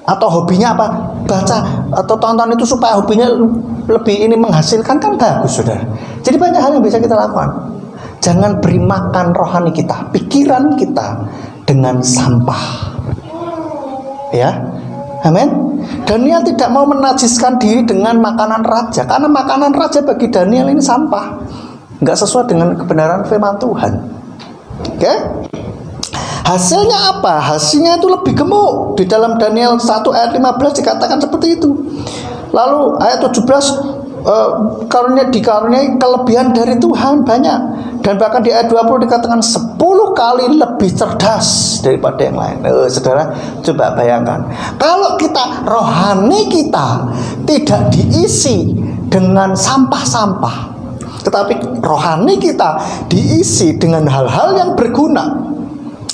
Atau hobinya apa? Baca atau tonton itu supaya hobinya lebih ini menghasilkan, kan bagus saudara. Jadi banyak hal yang bisa kita lakukan. Jangan beri makan rohani kita, pikiran kita dengan sampah. Ya, amin. Daniel tidak mau menajiskan diri dengan makanan raja, karena makanan raja bagi Daniel ini sampah, nggak sesuai dengan kebenaran firman Tuhan. Oke? Hasilnya apa? Hasilnya itu lebih gemuk. Di dalam Daniel 1 ayat 15 dikatakan seperti itu. Lalu ayat 17, dikaruniai kelebihan dari Tuhan banyak. Dan bahkan di ayat 20 dikatakan 10 kali lebih cerdas daripada yang lain. Saudara, coba bayangkan, kalau kita rohani kita tidak diisi dengan sampah-sampah, tetapi rohani kita diisi dengan hal-hal yang berguna,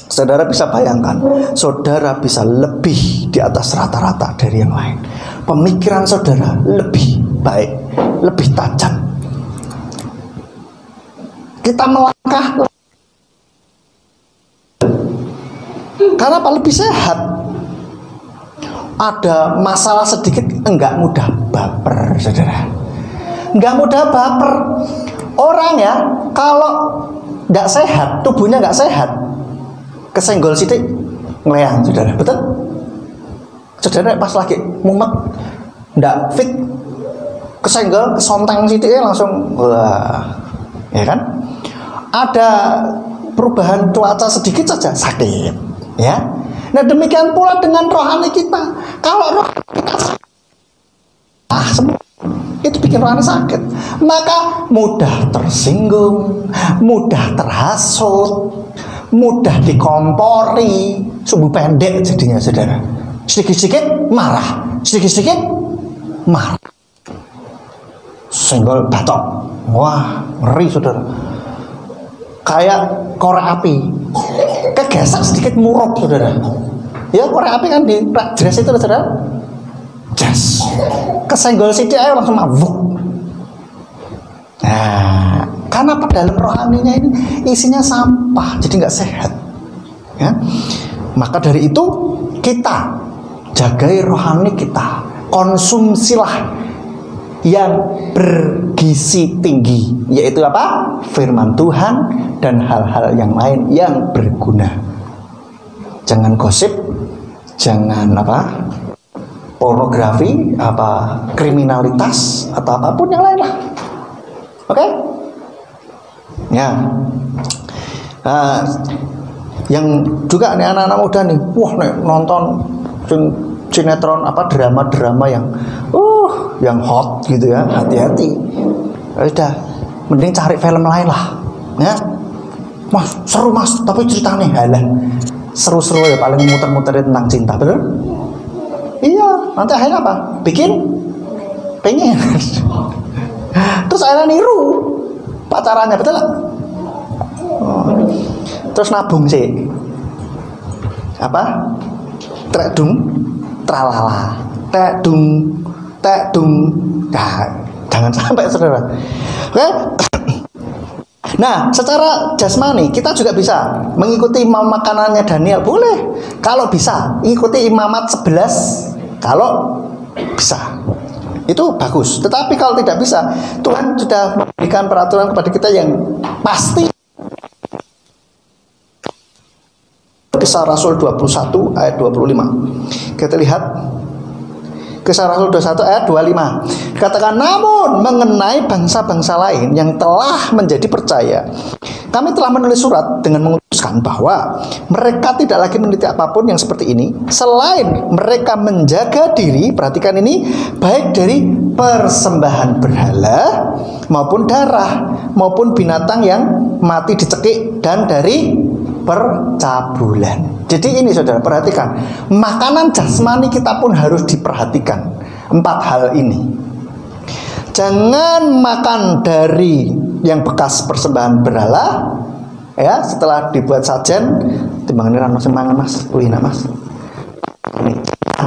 saudara bisa bayangkan, saudara bisa lebih di atas rata-rata dari yang lain. Pemikiran saudara lebih baik, lebih tajam. Kita melangkah karena apa? Lebih sehat. Ada masalah sedikit enggak mudah baper, saudara. Enggak mudah baper. Orang ya, kalau enggak sehat, tubuhnya enggak sehat, kesenggol sidik ngeleang, saudara. Betul? Saudara pas lagi mumet, enggak fit, kesenggol, kesonteng sidiknya langsung wah, ya kan? Ada perubahan cuaca sedikit saja sakit, ya. Nah demikian pula dengan rohani kita. Kalau rohani kita semua itu bikin rohani sakit, maka mudah tersinggung, mudah terhasut, mudah dikompori, sumbu pendek jadinya, saudara. Sedikit-sedikit marah, sedikit-sedikit marah, senggol batok, wah ngeri, saudara. Kayak korek api, kegesek sedikit muruk, saudara. Ya korek api kan di jas itu, saudara. Jas, kesenggol sidik ayo langsung mabuk. Nah, karena dalam rohaninya ini isinya sampah, jadi nggak sehat. Ya, maka dari itu kita jagai rohani kita, konsumsilah yang bergizi tinggi, yaitu apa? Firman Tuhan dan hal-hal yang lain yang berguna. Jangan gosip, jangan apa? Pornografi, apa kriminalitas atau apapun yang lain lah. Oke? Ya. Yang juga nih anak-anak muda nih, wah nih nonton sinetron apa drama-drama yang hot gitu ya, hati-hati. Udah, mending cari film lain lah, ya. Mas, seru mas, tapi ceritanya halah seru-seru ya, paling muter-muterin tentang cinta, betul? Iya, nanti akhirnya apa? Bikin pengen. Terus akhirnya niru pacarannya, betul lah. Terus nabung sih, apa? Tredung, tralala, tedung. Nah, jangan sampai, saudara. Oke? Nah, secara jasmani kita juga bisa mengikuti makanannya Daniel, boleh. Kalau bisa, ikuti imamat 11. Kalau bisa, itu bagus. Tetapi kalau tidak bisa, Tuhan sudah memberikan peraturan kepada kita yang pasti. Kisah Rasul 21 ayat 25. Kita lihat Kisah Rasul 21 ayat 25. Katakan, namun mengenai bangsa-bangsa lain yang telah menjadi percaya, kami telah menulis surat dengan memutuskan bahwa mereka tidak lagi meneliti apapun yang seperti ini, selain mereka menjaga diri, perhatikan ini, baik dari persembahan berhala maupun darah maupun binatang yang mati dicekik dan dari percabulan. Jadi ini saudara, perhatikan, makanan jasmani kita pun harus diperhatikan. 4 hal ini. Jangan makan dari yang bekas persembahan berhala, ya, setelah dibuat sajen, timbang ini rano semangan mas, wih nak mas. Ini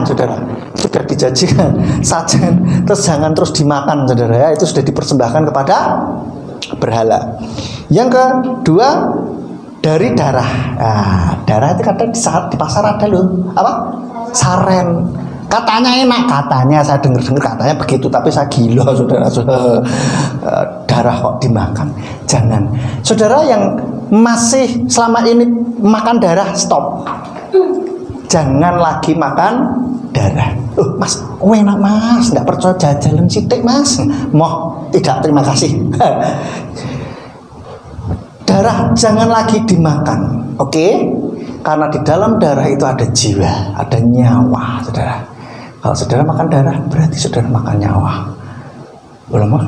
saudara, sudah dijajikan sajen, terus jangan terus dimakan, saudara, ya, itu sudah dipersembahkan kepada berhala. Yang kedua dari darah. Nah, darah itu kadang di pasar ada loh, apa? Saren. Katanya enak, katanya saya dengar katanya begitu, tapi saya gila saudara. Darah kok dimakan? Jangan. Saudara yang masih selama ini makan darah, stop. Jangan lagi makan darah. Mas, enak mas, nggak percaya jajalan sidik mas. Moh, tidak, terima kasih. Darah jangan lagi dimakan, oke? Karena di dalam darah itu ada jiwa, ada nyawa, saudara. Kalau saudara makan darah, berarti saudara makan nyawa. Belum mah?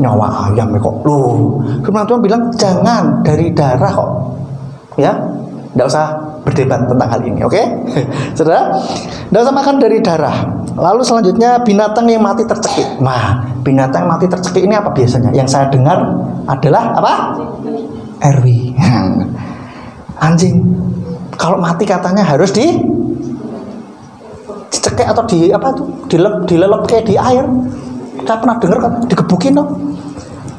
Nyawa ayam kok. Loh, firman Tuhan bilang jangan dari darah kok. Ya, tidak usah berdebat tentang hal ini, oke? Saudara, tidak usah makan dari darah. Lalu selanjutnya binatang yang mati tercekik. Nah, binatang yang mati tercekik ini apa biasanya? Yang saya dengar adalah apa? RW. Anjing. Kalau mati katanya harus dicekik atau di apa tuh? Dilelep kayak di air. Saya pernah dengar kan digebukin dong.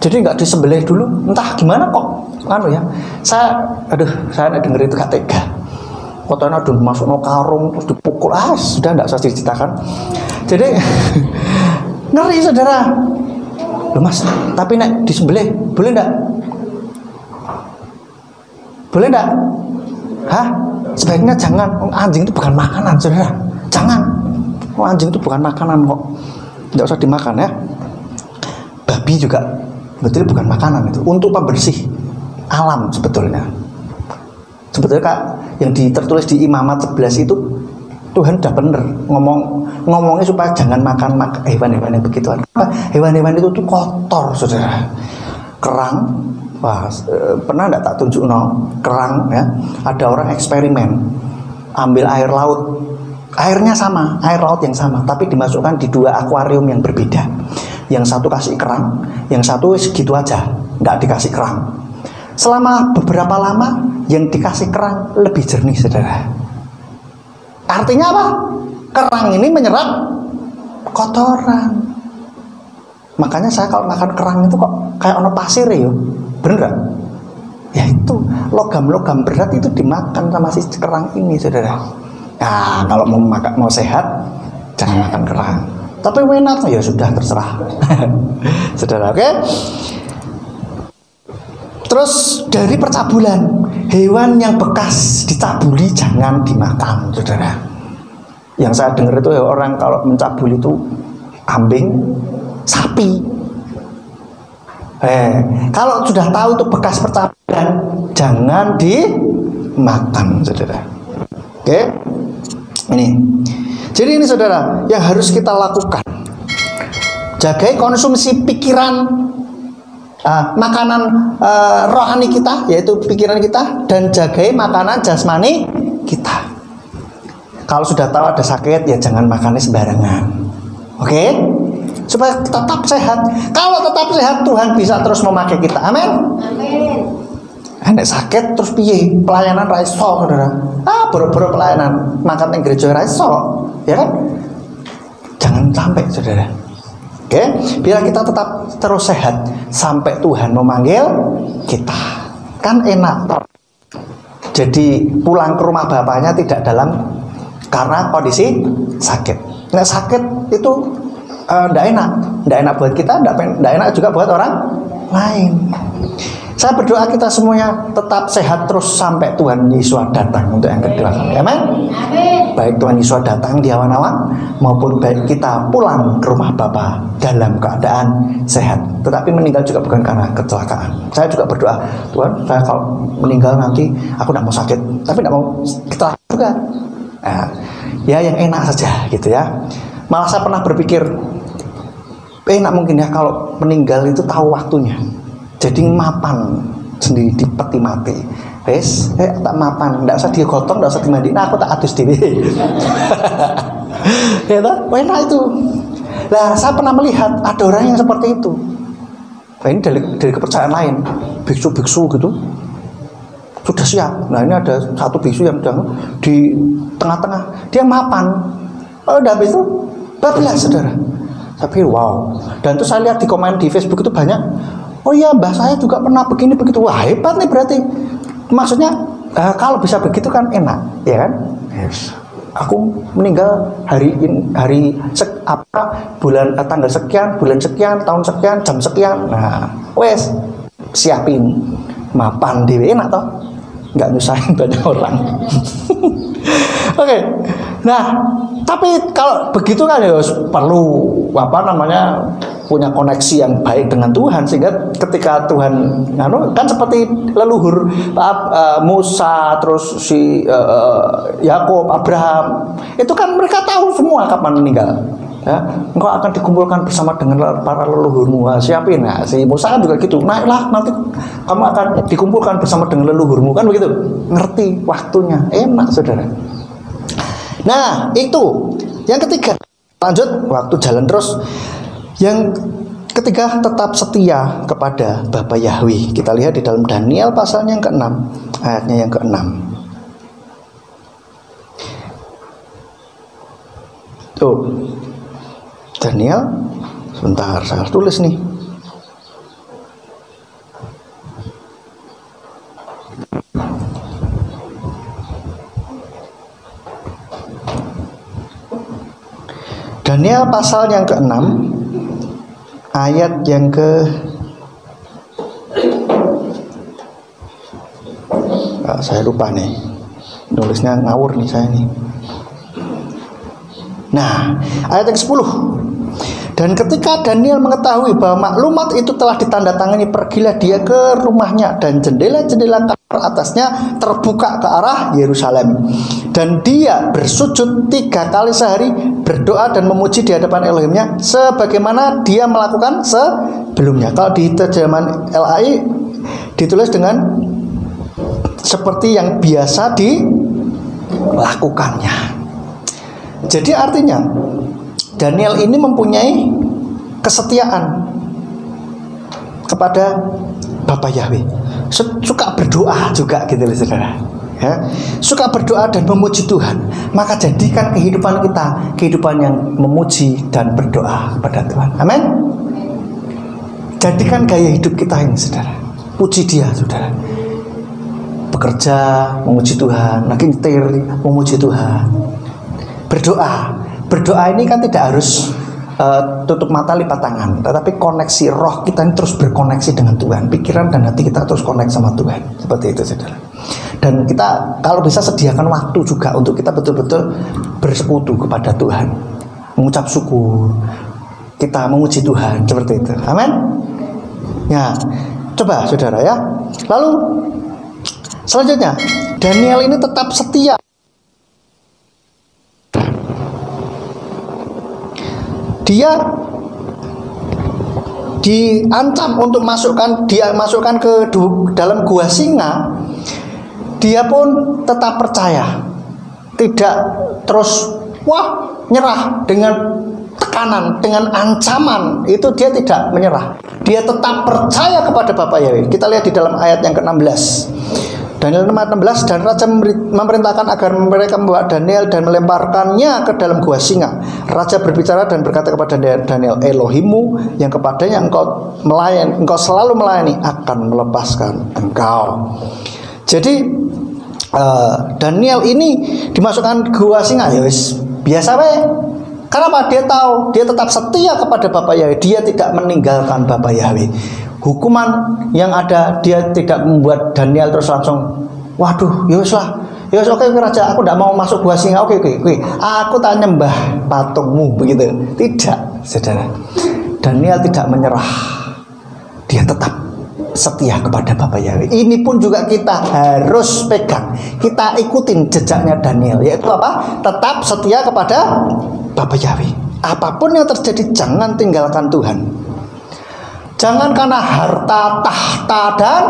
Jadi nggak disembelih dulu. Entah gimana kok. Anu ya. Saya denger itu gak tega. Kotanya udah masuk no karung terus dipukul, sudah nggak usah diceritakan. Jadi ngeri saudara. Loh mas, tapi nek disembelih boleh nggak? Boleh nggak? Hah? Sebaiknya jangan. Anjing itu bukan makanan saudara. Jangan. Anjing itu bukan makanan kok. Nggak usah dimakan ya. Babi juga betul bukan makanan itu. Untuk pembersih alam sebetulnya. Sebetulnya Kak, yang tertulis di Imamat 11 itu Tuhan udah bener ngomongnya supaya jangan makan hewan-hewan yang begituan. Hewan-hewan itu tuh kotor saudara. Kerang, pernah enggak tak tunjuk kerang ya? Ada orang eksperimen ambil air laut, airnya sama, air laut yang sama, tapi dimasukkan di dua akuarium yang berbeda. Yang satu kasih kerang, yang satu segitu aja, nggak dikasih kerang. Selama beberapa lama yang dikasih kerang lebih jernih saudara. Artinya apa? Kerang ini menyerap kotoran. Makanya saya kalau makan kerang itu kok kayak ono pasir ya. Bener gak? Ya itu logam-logam berat itu dimakan sama si kerang ini saudara. Nah kalau mau sehat jangan makan kerang. Tapi enak ya sudah terserah. Saudara, oke? Terus dari percabulan, hewan yang bekas dicabuli jangan dimakan, saudara. Yang saya dengar itu ya orang kalau mencabuli itu kambing, sapi. Kalau sudah tahu itu bekas percabulan, jangan dimakan, saudara. Oke? Ini. Jadi ini saudara, yang harus kita lakukan. Jagai konsumsi pikiran, makanan rohani kita, yaitu pikiran kita, dan jagai makanan jasmani kita. Kalau sudah tahu ada sakit, ya jangan makannya sembarangan. Oke? Supaya tetap sehat. Kalau tetap sehat, Tuhan bisa terus memakai kita. Amin. Amin. Nek sakit terus piye? Pelayanan ra iso, saudara. Boro-boro pelayanan makan ning gereja ra iso, ya kan? Jangan sampai, saudara. Oke, biar kita tetap terus sehat sampai Tuhan memanggil kita. Kan enak toh. Jadi pulang ke rumah bapaknya tidak dalam karena kondisi sakit. Nah sakit itu tidak enak buat kita, tidak enak juga buat orang lain. Saya berdoa kita semuanya tetap sehat terus sampai Tuhan Yesus datang untuk yang kedua kali. Amin. Baik Tuhan Yesus datang di awan-awan maupun baik kita pulang ke rumah Bapa dalam keadaan sehat. Tetapi meninggal juga bukan karena kecelakaan. Saya juga berdoa, Tuhan, saya kalau meninggal nanti aku tidak mau sakit, tapi tidak mau kecelakaan juga. Nah, ya yang enak saja gitu ya. Malah saya pernah berpikir enak mungkin ya kalau meninggal itu tahu waktunya. Jadi mapan sendiri di peti mati. Wes, tak mapan, ndak usah digotong, ndak usah dimandiin, aku tak adus dhewe. Ya toh, enak itu. Nah, saya pernah melihat ada orang yang seperti itu. Nah, ini dari kepercayaan lain, biksu-biksu gitu. Sudah siap. Nah, ini ada satu biksu yang sedang di tengah-tengah, dia mapan. Udah habis itu bablas, saudara. Tapi wow. Dan itu saya lihat di komen di Facebook itu banyak. Oh iya, mbah saya juga pernah begini begitu. Wah, hebat nih berarti. Maksudnya kalau bisa begitu kan enak, ya kan? Yes. Aku meninggal bulan tanggal sekian, bulan sekian, tahun sekian, jam sekian. Nah, wes siapin mapan dhewe, enak toh? Nggak nyusahin banyak orang. Oke. Nah, tapi kalau begitu kan ya perlu punya koneksi yang baik dengan Tuhan, sehingga ketika Tuhan kan seperti leluhur Musa, terus si Yakub, Abraham, itu kan mereka tahu semua kapan meninggal. Ya, engkau akan dikumpulkan bersama dengan para leluhurmu. Siapin. Nah, si Musa kan juga gitu. Naiklah, nanti kamu akan dikumpulkan bersama dengan leluhurmu, kan begitu. Ngerti waktunya, enak saudara. Nah, itu yang ketiga. Lanjut, waktu jalan terus. Yang ketiga, tetap setia kepada Bapa Yahweh. Kita lihat di dalam Daniel pasalnya yang ke-6, ayatnya yang ke-6. Tuh, Daniel, sebentar saya tulis nih. Daniel pasal yang ke-6, ayat yang saya lupa nih, nulisnya ngawur nih saya nih. Nah, ayat yang 10. Dan ketika Daniel mengetahui bahwa maklumat itu telah ditandatangani, pergilah dia ke rumahnya, dan jendela-jendela kamar atasnya terbuka ke arah Yerusalem. Dan dia bersujud 3 kali sehari, berdoa dan memuji di hadapan Elohimnya, sebagaimana dia melakukan sebelumnya. Kalau di terjemahan LAI ditulis dengan seperti yang biasa dilakukannya. Jadi artinya Daniel ini mempunyai kesetiaan kepada Bapa Yahweh. Suka berdoa juga gitu loh saudara. Ya, suka berdoa dan memuji Tuhan. Maka jadikan kehidupan kita kehidupan yang memuji dan berdoa kepada Tuhan. Amin. Jadikan gaya hidup kita ini saudara. Puji Dia saudara. Bekerja memuji Tuhan, lagi nyetir memuji Tuhan. Berdoa ini kan tidak harus tutup mata lipat tangan, tetapi koneksi roh kita ini terus berkoneksi dengan Tuhan, pikiran dan hati kita terus koneksi sama Tuhan, seperti itu saudara. Dan kita kalau bisa sediakan waktu juga untuk kita betul-betul bersekutu kepada Tuhan, mengucap syukur, kita memuji Tuhan, seperti itu. Amin. Ya, coba saudara ya. Lalu selanjutnya, Daniel ini tetap setia. Dia diancam untuk masukkan ke dalam gua singa. Dia pun tetap percaya, tidak terus nyerah dengan tekanan, dengan ancaman. Itu dia tidak menyerah. Dia tetap percaya kepada Bapa Yahweh. Kita lihat di dalam ayat yang ke-16. Daniel 16, dan raja memerintahkan agar mereka membawa Daniel dan melemparkannya ke dalam gua singa. Raja berbicara dan berkata kepada Daniel, Elohimmu yang kepadanya engkau selalu melayani akan melepaskan engkau. Jadi Daniel ini dimasukkan gua singa, ya wis biasa weh. Kenapa? Dia tahu, dia tetap setia kepada Bapa Yahweh. Dia tidak meninggalkan Bapa Yahweh. Hukuman yang ada, dia tidak membuat Daniel terus langsung, waduh, ya wis lah, ya wis, oke raja, aku tidak mau masuk gua singa, oke, aku tak nyembah patungmu, begitu. Tidak, saudara. Daniel tidak menyerah. Dia tetap setia kepada Bapa Yahweh. Ini pun juga kita harus pegang, kita ikutin jejaknya Daniel, yaitu apa? Tetap setia kepada Bapa Yahweh. Apapun yang terjadi, jangan tinggalkan Tuhan. Jangan karena harta, tahta, dan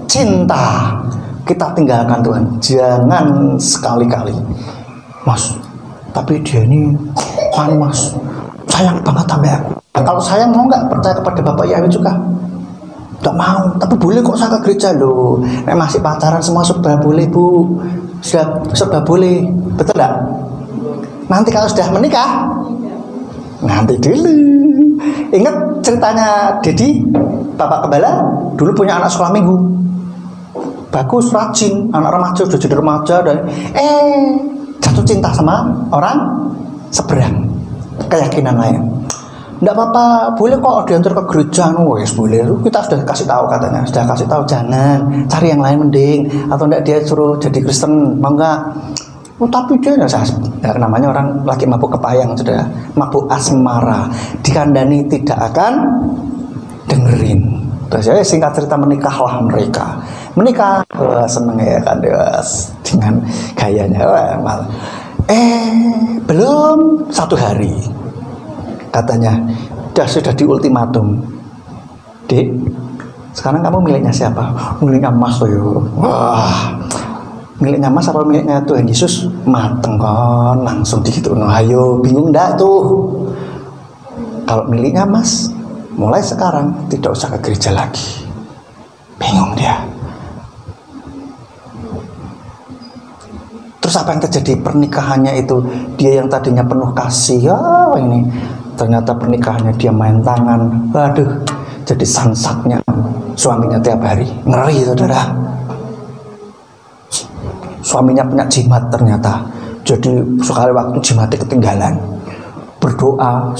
cinta kita tinggalkan Tuhan. Jangan sekali-kali. Mas, tapi dia ini mas, sayang banget sama aku. Kalau sayang mau nggak percaya kepada Bapa Yahweh juga? Tidak mau, tapi boleh kok saya ke gereja loh. Masih pacaran semua serba boleh bu. Sudah serba boleh, betul nggak? Nanti kalau sudah menikah, nanti dulu. Ingat ceritanya Dedi, Bapak Gembala dulu punya anak sekolah minggu. Bagus, rajin, anak remaja sudah jadi remaja dan jatuh cinta sama orang seberang, keyakinan lain. Enggak apa-apa, boleh kok diantar ke gereja, wes boleh. Kita sudah kasih tahu katanya, sudah kasih tahu jangan, cari yang lain mending, atau enggak dia suruh jadi Kristen, mau enggak? Oh, tapi dia namanya orang lagi mabuk kepayang, sudah mabuk asmara, dikandani tidak akan dengerin. Terus ya singkat cerita menikahlah mereka. Menikah, seneng ya kan dengan gayanya. Belum 1 hari. Katanya, sudah di ultimatum. Dek, sekarang kamu miliknya siapa? Miliknya Mas tuh yo. Wah, miliknya Mas apa miliknya Tuhan Yesus? Mateng kan, langsung gitu. No, ayo, bingung enggak tuh? Kalau miliknya Mas, mulai sekarang tidak usah ke gereja lagi. Bingung dia. Terus apa yang terjadi? Pernikahannya itu, dia yang tadinya penuh kasih, ini ternyata pernikahannya dia main tangan. Waduh, jadi sansatnya suaminya tiap hari. Ngeri, saudara. Suaminya punya jimat ternyata. Jadi sekali waktu jimatnya ketinggalan. Berdoa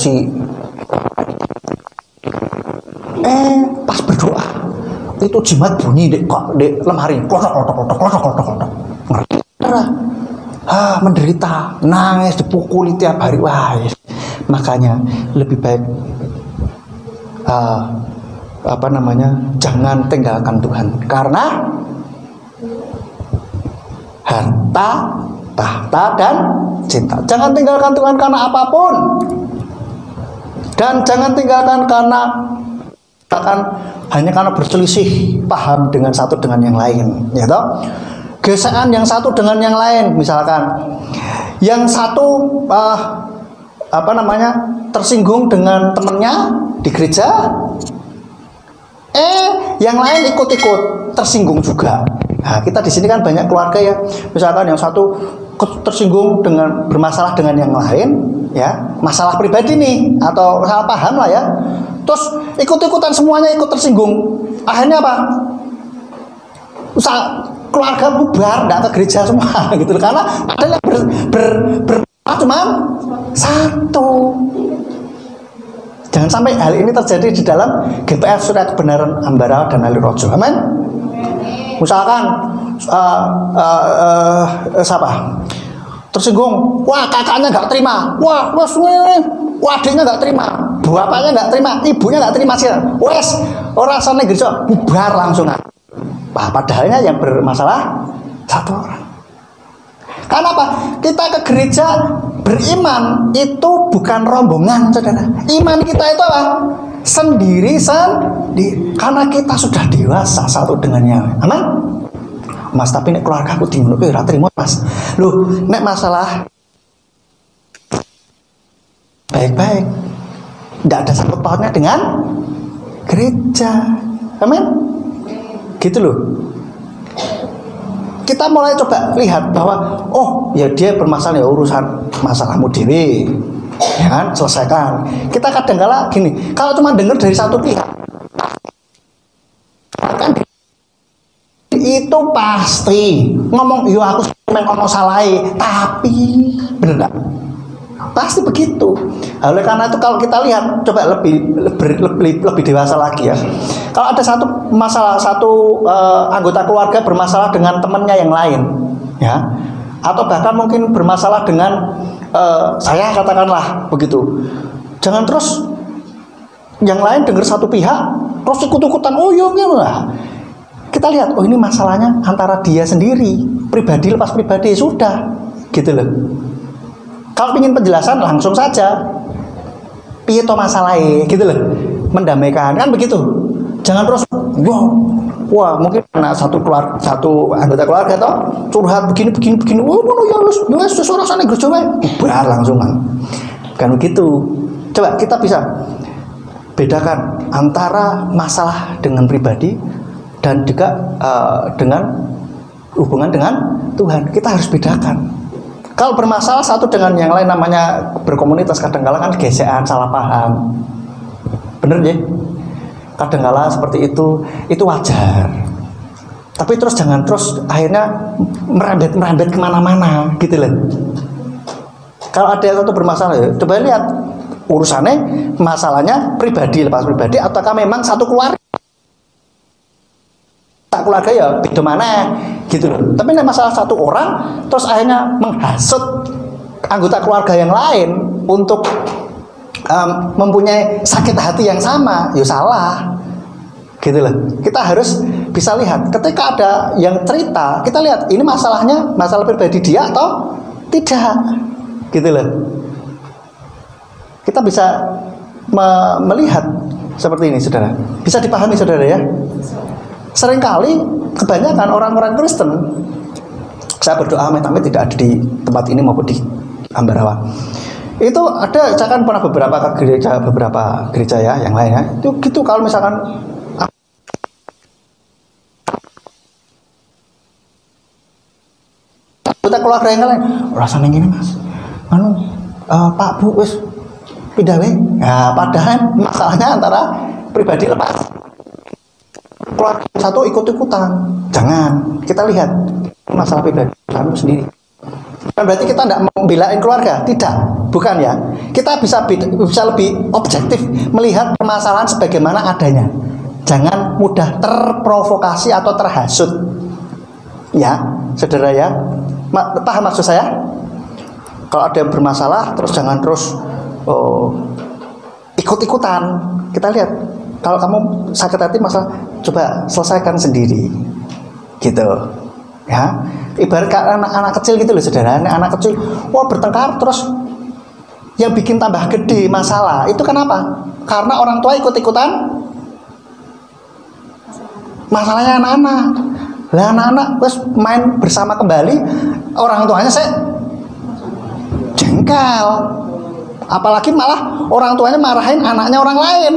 pas berdoa itu jimat bunyi di lemari. Klotok. Ngeri. Menderita, nangis, dipukuli tiap hari. Wah, makanya lebih baik jangan tinggalkan Tuhan karena harta, tahta dan cinta. Jangan tinggalkan Tuhan karena apapun, dan jangan tinggalkan hanya karena berselisih paham dengan satu dengan yang lain, ya toh? Gesekan yang satu dengan yang lain, misalkan yang satu tersinggung dengan temannya di gereja, yang lain ikut-ikut tersinggung juga. Nah, kita di sini kan banyak keluarga ya, misalkan yang satu tersinggung dengan bermasalah dengan yang lain, ya masalah pribadi nih atau salah paham lah ya, terus ikut-ikutan semuanya ikut tersinggung. Akhirnya apa? Keluarga bubar, tidak ke gereja semua gitu, karena ada yang cuma satu. Jangan sampai hal ini terjadi di dalam GPF Surya Kebenaran Ambarawa dan Alirojo. Amin. Misalkan tersinggung, wah kakaknya nggak terima, wah adiknya nggak terima, bapaknya nggak terima, ibunya nggak terima sih, wes orang sana gereja bubar langsung. Padahalnya yang bermasalah satu orang. Karena apa? Kita ke gereja beriman itu bukan rombongan, saudara. Iman kita itu apa? Sendiri. Karena kita sudah dewasa satu dengan yang lain. Aman? Mas, tapi nek keluarga aku di ngono ora trimo, Mas. Loh, nek masalah baik-baik, tidak ada sangkut pautnya dengan gereja. Amin? Gitu loh. Kita mulai coba lihat bahwa ya dia bermasalah, ya urusan masalahmu dewe, ya kan, selesaikan. Kita kadang-kala gini, kalau cuma dengar dari satu pihak kan itu pasti ngomong, aku ngomong salah, tapi bener nggak? Pasti begitu. Oleh karena itu kalau kita lihat, coba lebih dewasa lagi ya. Kalau ada satu masalah, anggota keluarga bermasalah dengan temannya yang lain, ya, atau bahkan mungkin bermasalah dengan saya, katakanlah begitu. Jangan terus yang lain dengar satu pihak, terus ikut-ikutan. Kita lihat, ini masalahnya antara dia sendiri, pribadi lepas pribadi, sudah, gitu loh. Kalau ingin penjelasan langsung saja, piye to masalahnya, gitu loh, mendamaikan, kan begitu. Jangan terus, wah mungkin karena satu anggota keluarga toh curhat begini, ya seseorang sana gereja bubar langsung kan begitu. Coba kita bisa bedakan antara masalah dengan pribadi dan juga dengan hubungan dengan Tuhan. Kita harus bedakan. Kalau bermasalah satu dengan yang lain, namanya berkomunitas, kadang-kadang kan gesekan, salah paham. Bener ya? Kadangkala seperti itu wajar. Tapi terus jangan terus akhirnya merembet kemana-mana gitu loh. Kalau ada satu bermasalah ya, coba lihat urusannya, masalahnya pribadi, lepas pribadi, ataukah memang satu keluarga ya beda mana gitu loh. Tapi ini masalah satu orang terus akhirnya menghasut anggota keluarga yang lain untuk mempunyai sakit hati yang sama, ya salah gitu loh. Kita harus bisa lihat ketika ada yang cerita, kita lihat ini masalahnya masalah pribadi dia atau tidak gitu loh. Kita bisa melihat seperti ini, saudara. Bisa dipahami, saudara ya. Seringkali kebanyakan orang-orang Kristen, saya berdoa amit-amit tidak ada di tempat ini maupun di Ambarawa, itu ada, saya kan pernah beberapa gereja ya yang lainnya itu gitu. Kalau misalkan kita keluarga yang lain rasanya gini mas, Pak Bu wis pindah weh, ya padahal masalahnya antara pribadi lepas. Keluarga satu ikut-ikutan, jangan. Kita lihat masalah pribadi kamu sendiri. Kan berarti kita tidak membelain keluarga, tidak, bukan ya. Kita bisa lebih objektif melihat permasalahan sebagaimana adanya. Jangan mudah terprovokasi atau terhasut. Ya, saudara ya. Paham maksud saya? Kalau ada yang bermasalah, terus jangan terus ikut-ikutan. Kita lihat. Kalau kamu sakit hati masalah, coba selesaikan sendiri, gitu, ya. Ibarat anak kecil gitu loh, saudara. Anak kecil, wah bertengkar terus, yang bikin tambah gede masalah itu kenapa? Karena orang tua ikut-ikutan masalahnya anak-anak. Lah anak-anak terus main bersama kembali, orang tuanya jengkel. Apalagi malah orang tuanya marahin anaknya orang lain.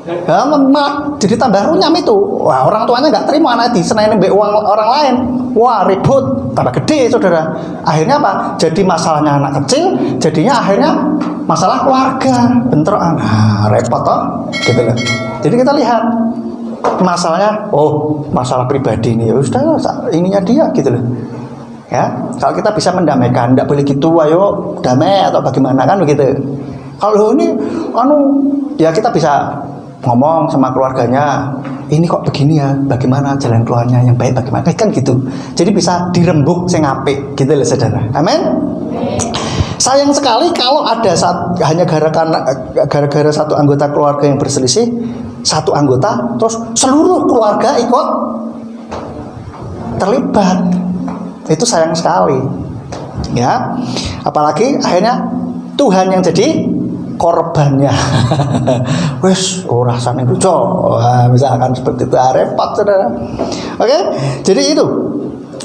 Ya, malah jadi tambah runyam itu. Wah, orang tuanya nggak terima anak disenain uang orang lain. Wah, ribut, tambah gede, saudara. Akhirnya apa? Jadi masalahnya anak kecil, jadinya akhirnya masalah keluarga, bentrokan. Nah, repot toh, gitu loh. Jadi kita lihat masalahnya, oh, masalah pribadi ini, ya sudah, ininya dia, gitu loh. Ya, kalau kita bisa mendamaikan, tidak boleh gitu, ayo damai atau bagaimana kan begitu. Kalau ini, ya kita bisa ngomong sama keluarganya, ini kok begini ya, bagaimana jalan keluarnya yang baik, bagaimana kan gitu. Jadi bisa dirembuk sing apik gitu loh, saudara. Amin. Sayang sekali kalau ada hanya gara-gara satu anggota keluarga yang berselisih, satu anggota terus seluruh keluarga ikut terlibat. Itu sayang sekali. Ya. Apalagi akhirnya Tuhan yang jadi korbannya. Wes, rasanya lucu. Misalkan seperti itu, repot, saudara. Oke, jadi itu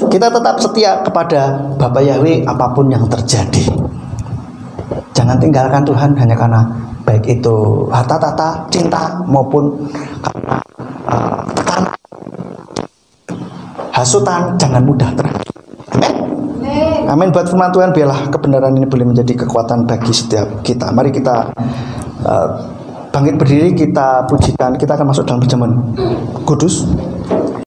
kita tetap setia kepada Bapa Yahweh apapun yang terjadi. Jangan tinggalkan Tuhan hanya karena baik itu harta-tahta, cinta maupun karena tekanan, hasutan. Jangan mudah terhasut. Amin. Amin. Buat firman Tuhan, biarlah kebenaran ini boleh menjadi kekuatan bagi setiap kita. Mari kita bangkit berdiri, kita pujikan. Kita akan masuk dalam perjamuan kudus.